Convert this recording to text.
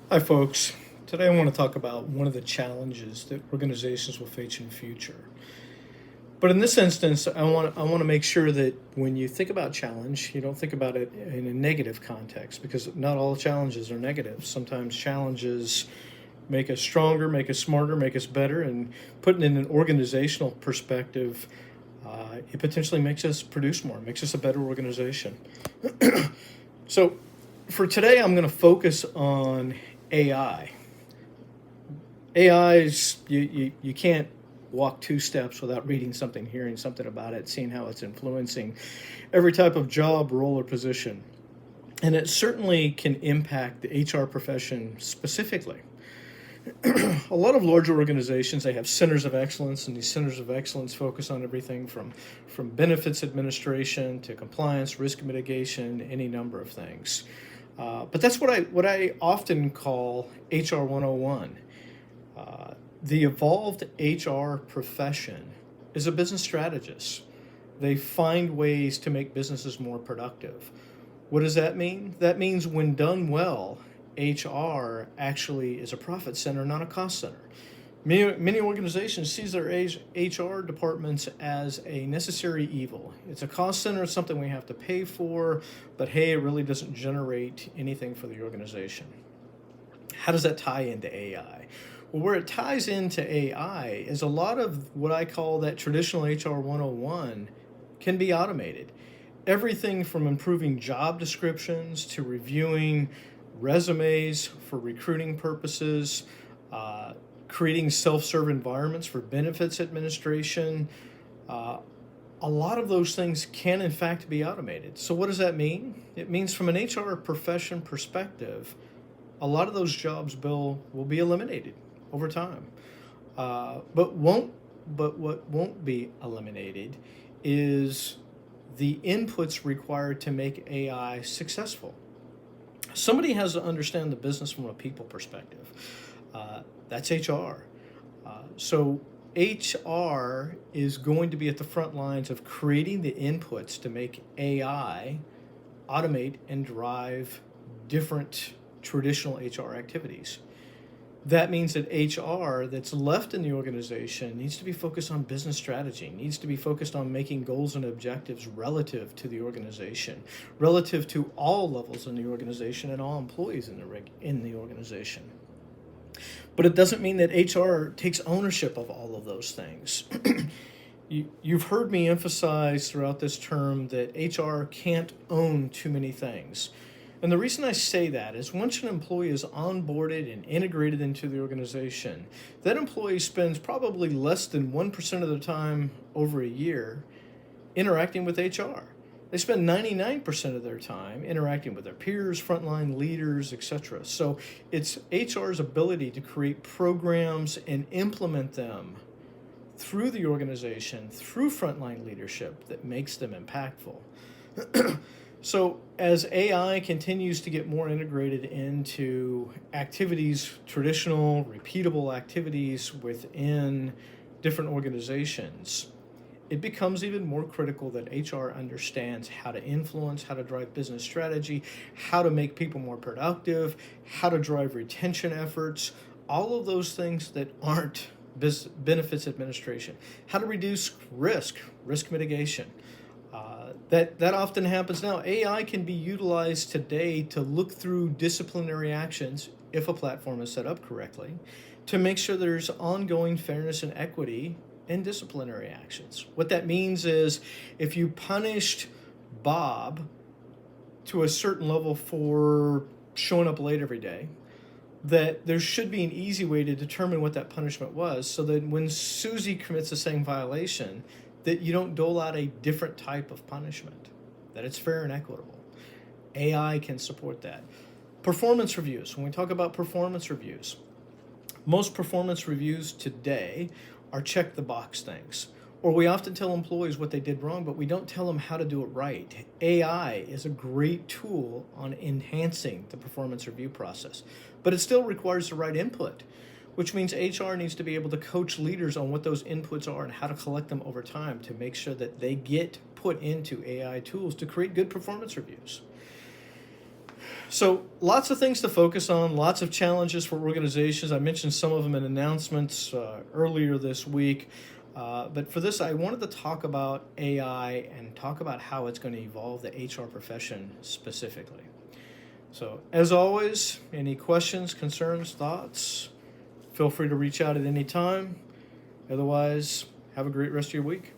Hi, folks. Today I want to talk about one of the challenges that organizations will face in the future. But in this instance, I want to make sure that when you think about challenge, you don't think about it in a negative context because not all challenges are negative. Sometimes challenges make us stronger, make us smarter, make us better, and putting in an organizational perspective, it potentially makes us produce more, makes us a better organization. So, for today, I'm going to focus on AI. AI's you can't walk two steps without reading something, hearing something about it, seeing how it's influencing every type of job, role, or position. And it certainly can impact the HR profession specifically. A lot of larger organizations, they have centers of excellence, and these centers of excellence focus on everything from benefits administration to compliance, risk mitigation, any number of things. But that's what I often call HR 101. The evolved HR profession is a business strategist. They find ways to make businesses more productive. What does that mean? That means when done well, HR actually is a profit center, not a cost center. Many organizations sees their HR departments as a necessary evil. It's a cost center, it's something we have to pay for, but hey, it really doesn't generate anything for the organization. How does that tie into AI? Well, where it ties into AI is a lot of what I call that traditional HR 101 can be automated. Everything from improving job descriptions to reviewing resumes for recruiting purposes, uh, creating self serve environments for benefits administration. Uh, a lot of those things can, in fact, be automated. So, what does that mean? It means, from an HR profession perspective, a lot of those jobs will be eliminated over time. But won't but what won't be eliminated is the inputs required to make AI successful. Somebody has to understand the business from a people perspective. That's HR. So HR is going to be at the front lines of creating the inputs to make AI automate and drive different traditional HR activities. That means that HR that's left in the organization needs to be focused on business strategy, needs to be focused on making goals and objectives relative to the organization, relative to all levels in the organization and all employees in the organization. But it doesn't mean that HR takes ownership of all of those things. You've heard me emphasize throughout this term that HR can't own too many things. And the reason I say that is once an employee is onboarded and integrated into the organization, that employee spends probably less than 1% of their time over a year interacting with HR. They spend 99% of their time interacting with their peers, frontline leaders, etc. So it's HR's ability to create programs and implement them through the organization, through frontline leadership, that makes them impactful. So, as AI continues to get more integrated into activities, traditional, repeatable activities within different organizations, it becomes even more critical that HR understands how to influence, how to drive business strategy, how to make people more productive, how to drive retention efforts, all of those things that aren't benefits administration, how to reduce risk mitigation. That often happens now. AI can be utilized today to look through disciplinary actions, if a platform is set up correctly, to make sure there's ongoing fairness and equity in disciplinary actions. What that means is if you punished Bob to a certain level for showing up late every day, that there should be an easy way to determine what that punishment was so that when Susie commits the same violation, that you don't dole out a different type of punishment, that it's fair and equitable. AI can support that. Performance reviews. When we talk about performance reviews, most performance reviews today are check the box things. Or we often tell employees what they did wrong, but we don't tell them how to do it right. AI is a great tool on enhancing the performance review process, but it still requires the right input, which means HR needs to be able to coach leaders on what those inputs are and how to collect them over time to make sure that they get put into AI tools to create good performance reviews. So, lots of things to focus on, lots of challenges for organizations. I mentioned some of them in announcements earlier this week. But for this, I wanted to talk about AI and talk about how it's going to evolve the HR profession specifically. So, as always, any questions, concerns, thoughts, feel free to reach out at any time. Otherwise, have a great rest of your week.